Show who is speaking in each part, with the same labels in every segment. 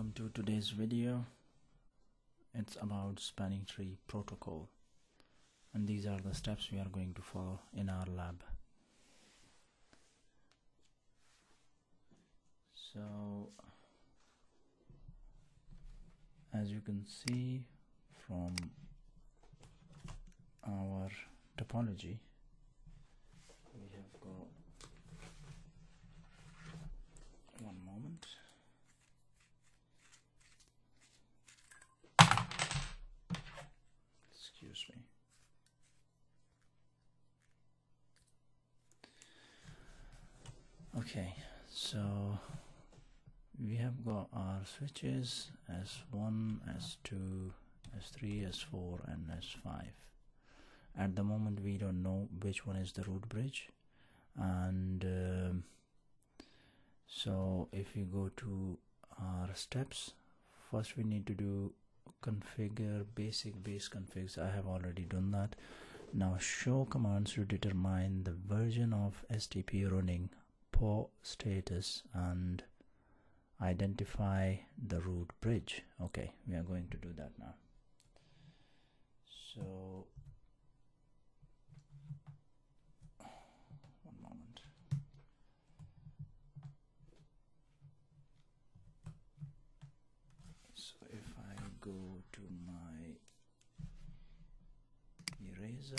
Speaker 1: Welcome to today's video. It's about SpanningTree protocol, and these are the steps we are going to follow in our lab. So as you can see from our topology, we have got one moment. Excuse me. Okay, so we have got our switches S1, S2, S3, S4 and S5. At the moment we don't know which one is the root bridge, and so if we go to our steps, first we need to do configure basic base configs. I have already done that. Now show commands to determine the version of STP running, port status, and identify the root bridge. Okay, we are going to do that now. So one moment. So if I go to my eraser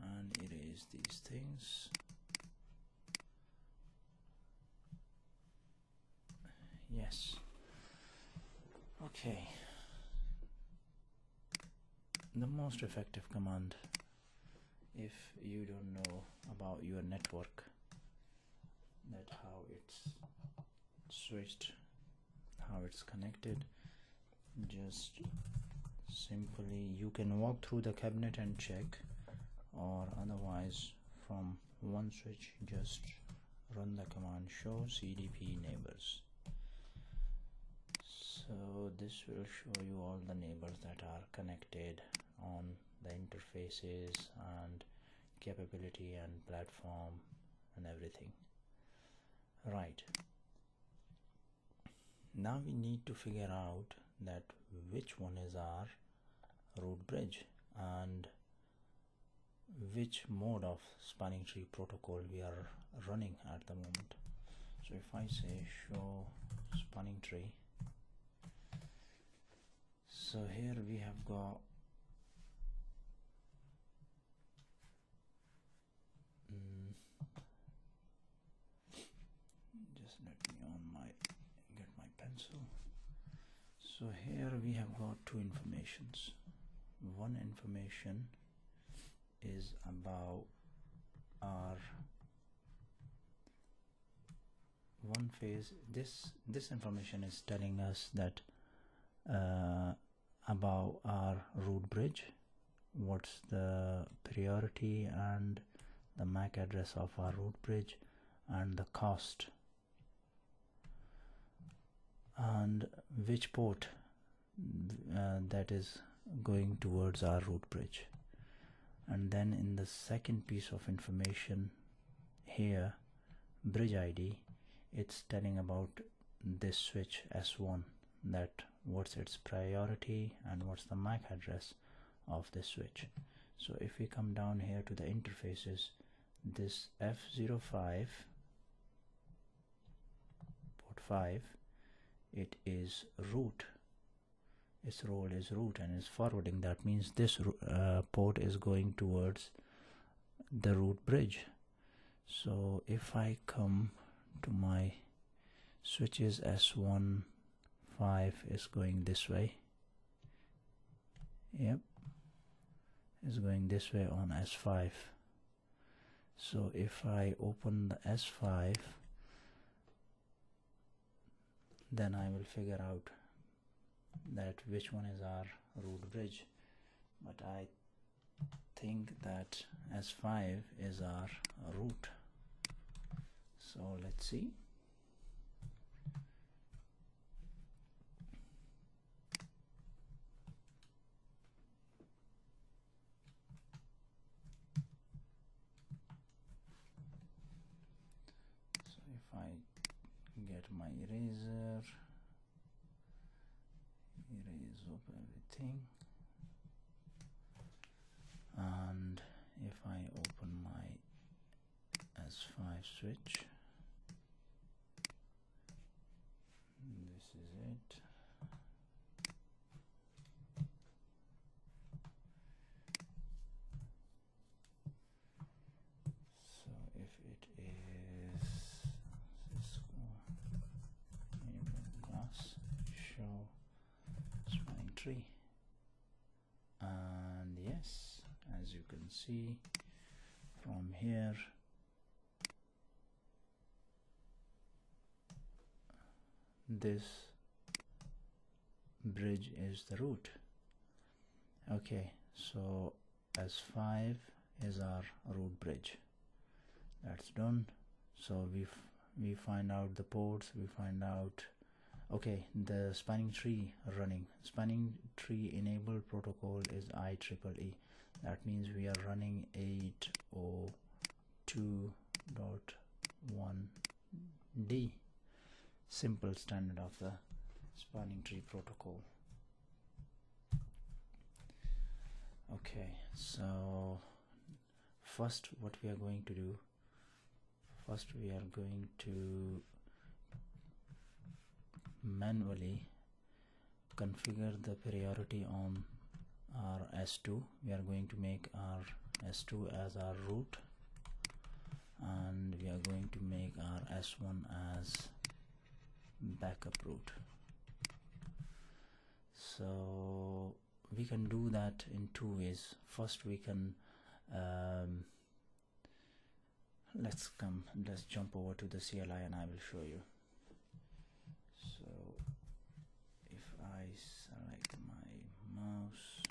Speaker 1: and erase these things, yes, okay. The most effective command, if you don't know about your network, that how it's switched, how it's connected, just simply you can walk through the cabinet and check, or otherwise from one switch just run the command show CDP neighbors. So this will show you all the neighbors that are connected on the interfaces and capability and platform and everything. Right, now we need to figure out that which one is our root bridge and which mode of SpanningTree protocol we are running at the moment. So if I say show SpanningTree, so here we have got just let me get my pencil. So here we have got two informations. One information is about our one phase. This information is telling us that about our root bridge, what's the priority and the MAC address of our root bridge and the cost and which port that is going towards our root bridge. And then in the second piece of information here, bridge ID, it's telling about this switch S1, that what's its priority and what's the MAC address of this switch. So if we come down here to the interfaces, this F05 port 5, it is root, its role is root and is forwarding. That means this port is going towards the root bridge. So if I come to my switches, S1 5 is going this way, yep, is going this way on S5. So if I open the S5, then I will figure out that which one is our root bridge, but I think that S5 is our root. So let's see. So if I get my eraser, everything, and if I open my S5 switch, this is it. So if it is Cisco enable class, show SpanningTree, and yes, as you can see from here, this bridge is the root. Okay, so S5 is our root bridge. That's done. So we find out the ports, we find out, okay, the spanning tree running. Spanning tree enabled protocol is IEEE. That means we are running 802.1d, simple standard of the spanning tree protocol. Okay, so first what we are going to do, first we are going to manually configure the priority on our S2. We are going to make our S2 as our root, and we are going to make our S1 as backup root. So we can do that in two ways. First we can let's jump over to the CLI and I will show you. So if I select my mouse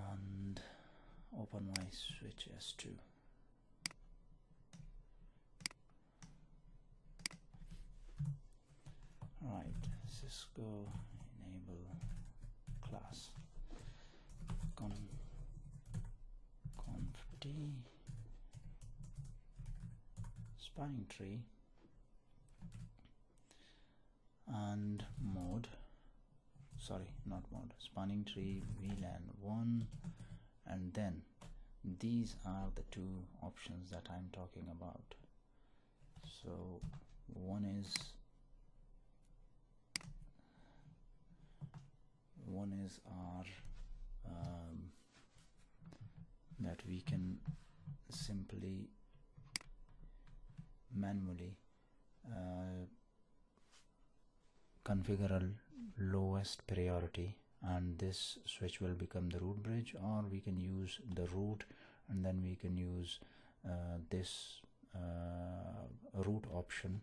Speaker 1: and open my switch S2, right, Cisco enable class conf-d SpanningTree and mode, sorry, not mode, SpanningTree VLAN 1, and then these are the two options that I'm talking about. So one is our that we can simply manually configure a lowest priority, and this switch will become the root bridge, or we can use the root and then we can use this root option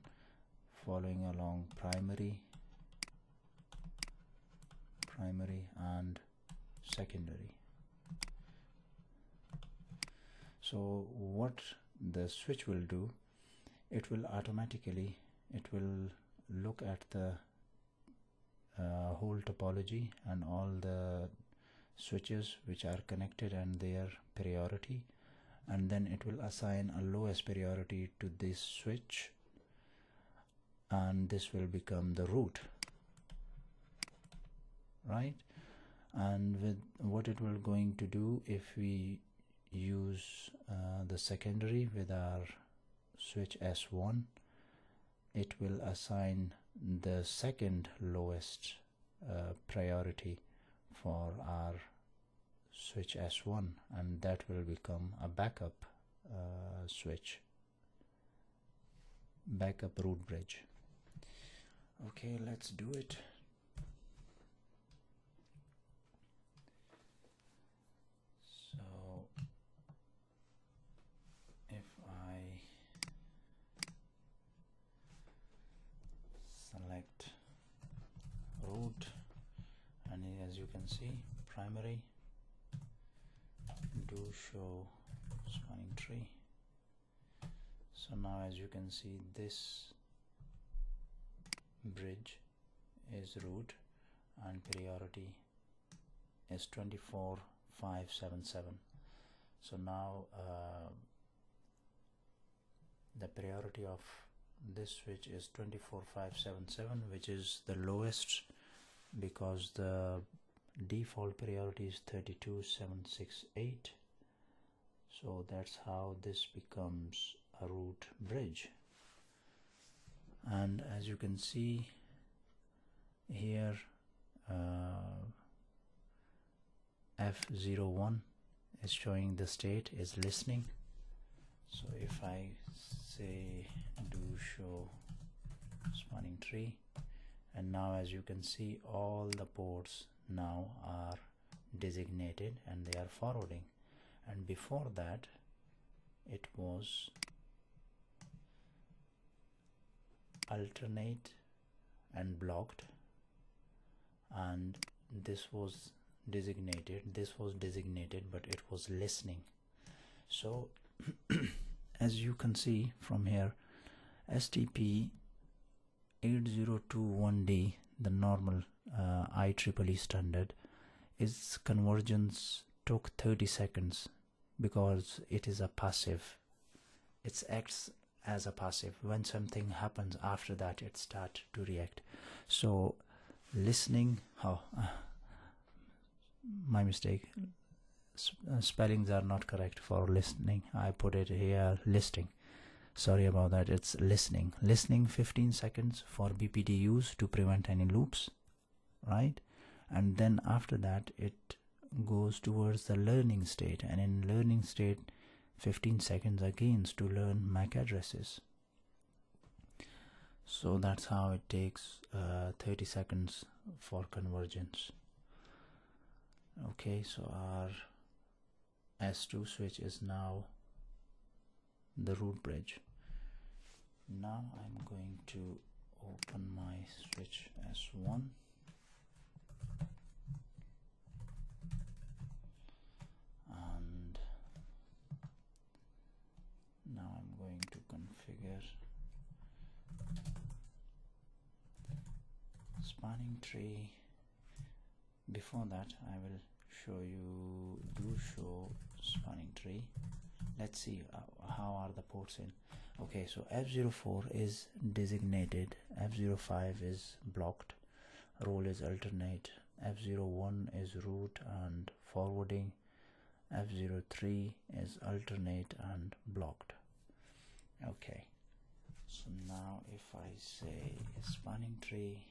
Speaker 1: following along primary and secondary. So what the switch will do, it will automatically, it will look at the whole topology and all the switches which are connected and their priority, and then it will assign a lowest priority to this switch, and this will become the root, right? And with what it will going to do, if we use the secondary with our switch S1, it will assign the second lowest priority for our switch S1, and that will become a backup switch, backup root bridge. Okay, let's do it. So if I select root, and as you can see, primary, do show SpanningTree. So now as you can see, this bridge is root and priority is 24577. So now the priority of this switch is 24577, which is the lowest because the default priority is 32768. So that's how this becomes a root bridge. And as you can see here, F01 is showing the state is listening. So if I say do show spanning tree, and now as you can see all the ports now are designated and they are forwarding, and before that it was alternate and blocked, and this was designated, but it was listening. So as you can see from here, STP 8021D, the normal IEEE standard, its convergence took 30 seconds because it is a passive. It acts as a passive. When something happens after that, it starts to react. So listening, my mistake, spellings are not correct for listening. I put it here listing. Sorry about that. It's listening. Listening 15 seconds for BPD use to prevent any loops, right? And then after that it goes towards the learning state, and in learning state 15 seconds again to learn MAC addresses. So that's how it takes 30 seconds for convergence. Okay, so our S2 switch is now the root bridge. Now I'm going to open my switch S1. And now I'm going to configure spanning tree. Before that I will show you do show spanning tree. Let's see how are the ports in. Okay, so F04 is designated, F05 is blocked, role is alternate, F01 is root and forwarding, F03 is alternate and blocked. Okay, so now if I say spanning tree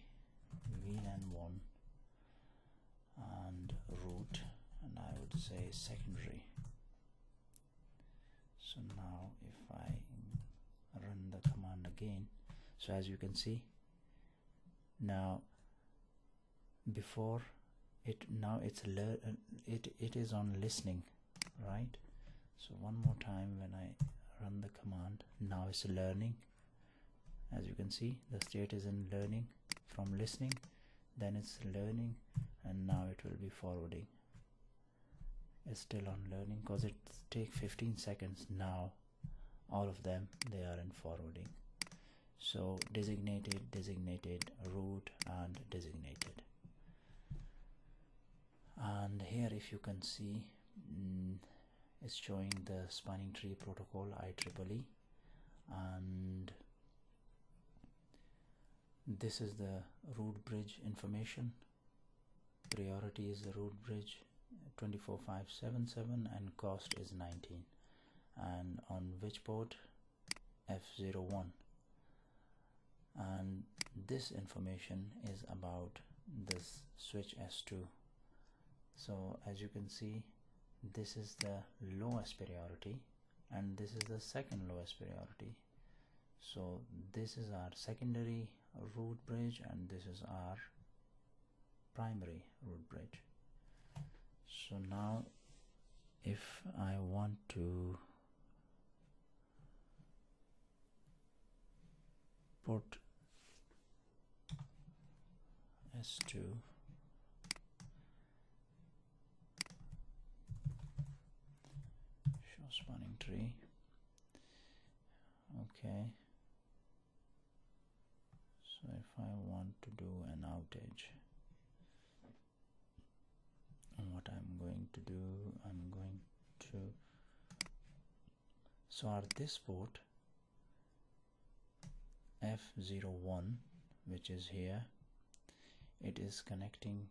Speaker 1: VLAN1 and root, and I would say secondary. So now if I run the command again, so as you can see now, before it, now it is on listening, right? So one more time when I run the command, now it's learning. As you can see, the state is in learning from listening, then it's learning, and now it will be forwarding. It's still on learning because it takes 15 seconds. Now all of them, they are in forwarding. So designated, root and designated. And here if you can see, it's showing the spanning tree protocol IEEE, and this is the root bridge information. Priority is the root bridge 24577 and cost is 19, and on which port? F01. And this information is about this switch S2. So as you can see, this is the lowest priority and this is the second lowest priority. So this is our secondary root bridge and this is our primary root bridge. So now if I want to put S2 show spanning tree, okay, so if I want to do an outage, what I'm going to do, I'm going to, so at this port F01, which is here, it is connecting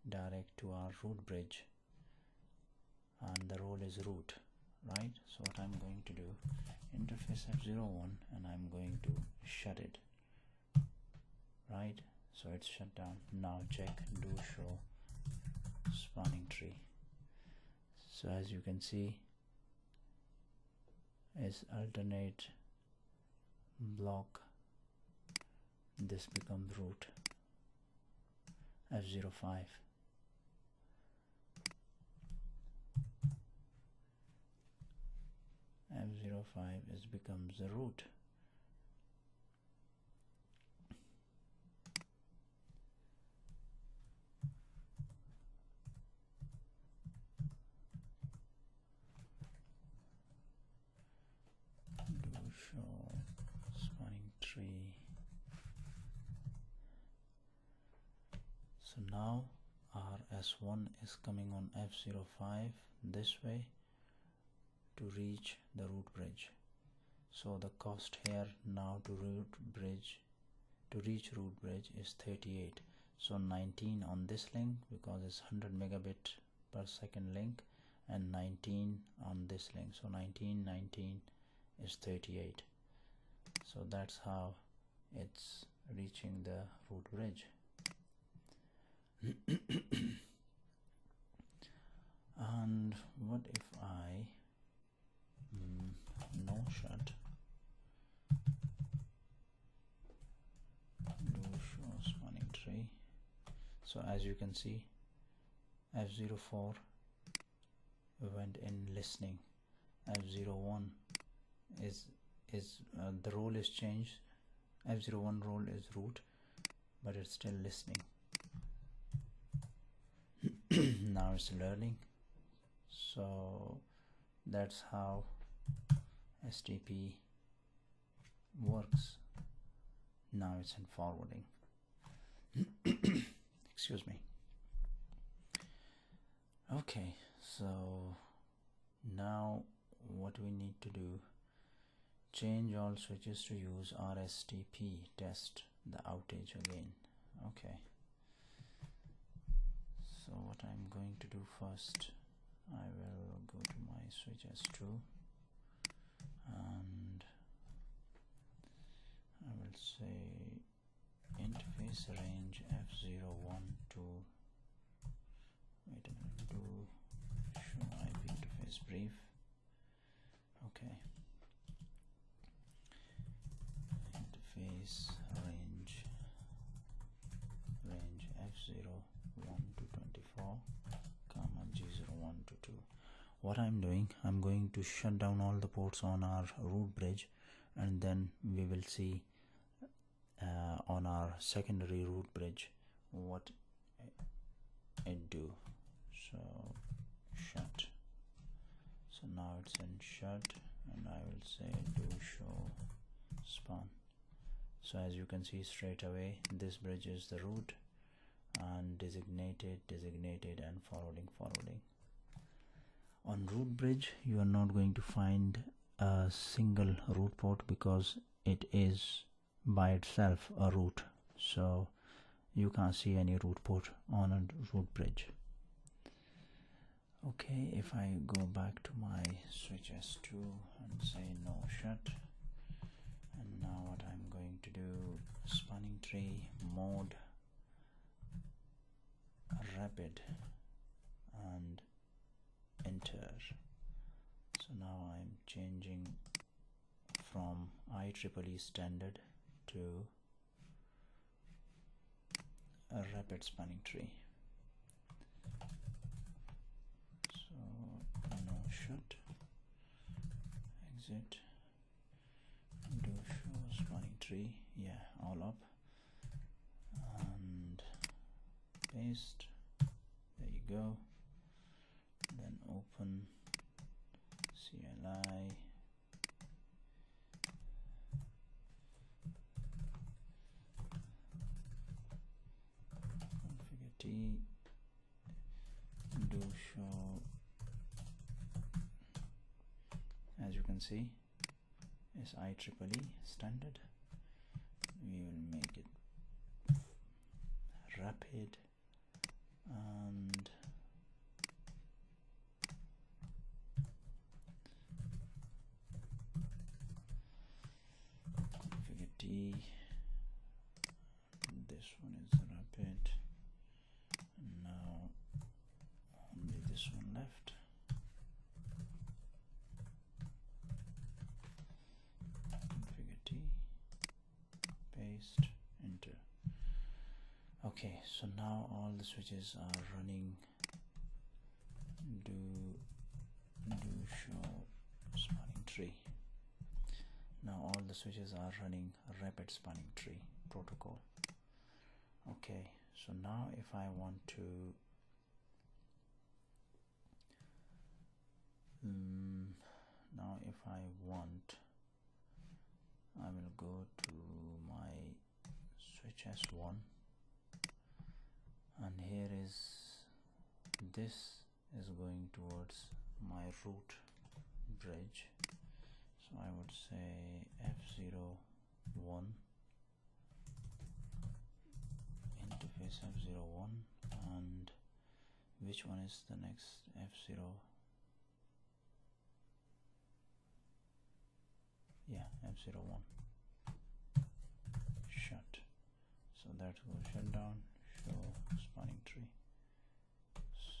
Speaker 1: direct to our root bridge, and the role is root, right? So what I'm going to do, interface F01, and I'm going to shut it, right? So it's shut down. Now check do show spanning tree. So as you can see, is alternate block, this becomes root F05. F05 is becomes the root. Do show spanning tree. So now our S1 is coming on F05 this way to reach the root bridge. So the cost here now to reach root bridge is 38. So 19 on this link because it's 100 megabit per second link, and 19 on this link. So 19 is 38. So that's how it's reaching the root bridge. And what if I no shut do show spanning tree? So as you can see, F04 went in listening, F01 is the role is changed. F01 role is root, but it's still listening. Now it's learning. So that's how STP works. Now it's in forwarding. Excuse me. Okay, so now what we need to do, change all switches to use RSTP, test the outage again. Okay, so what I'm going to do first, I will go to my switch S2 and I will say interface range F01 to, wait a minute, do show IP interface brief. Okay, interface range F01 to 24 comma G01 to 2. What I'm doing, I'm going to shut down all the ports on our root bridge, and then we will see on our secondary root bridge what it do. So shut. So now it's in shut, and I will say do show span. So as you can see straight away, this bridge is the root, and designated and forwarding. On root bridge you are not going to find a single root port because it is by itself a root, so you can't see any root port on a root bridge. Okay, if I go back to my switch S2 and say no shut, and now what I'm going to do, spanning tree mode rapid and enter. So now I'm changing from IEEE standard to a rapid spanning tree. So no shut, exit, do show spanning tree, yeah, all up, and paste, there you go. Then open CLI, configure T, do show. As you can see, is IEEE standard. rapid, and configure T. This one is rapid, and now only this one left. Configure T, paste, enter. Okay, so now all the switches are running. Do show spanning tree. Now all the switches are running rapid spanning tree protocol. Okay, so now if I want to I will go to my switch S1, and here is this is going towards my root bridge, so I would say F01 interface F01, and which one is the next? F0, yeah, F01 shut. So that will shut down, show spanning tree.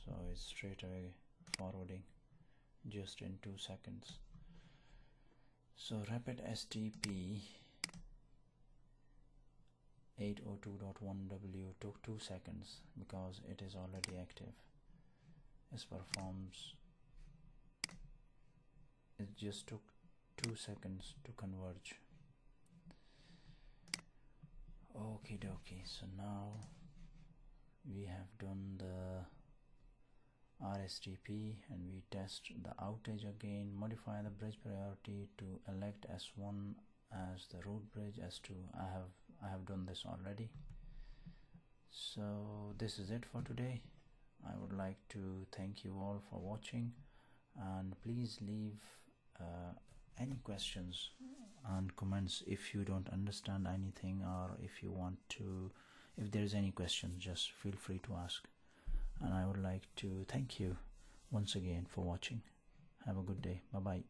Speaker 1: So it's straight away forwarding just in 2 seconds. So rapid STP 802.1W took 2 seconds because it is already active. It performs, it just took 2 seconds to converge. Okie dokie, so now we have done the RSTP and we test the outage again, modify the bridge priority to elect S1 as the root bridge, S2. I have done this already. So this is it for today. I would like to thank you all for watching, and please leave any questions and comments if you don't understand anything, or if you want to, if there is any question, just feel free to ask. And I would like to thank you once again for watching. Have a good day. Bye bye.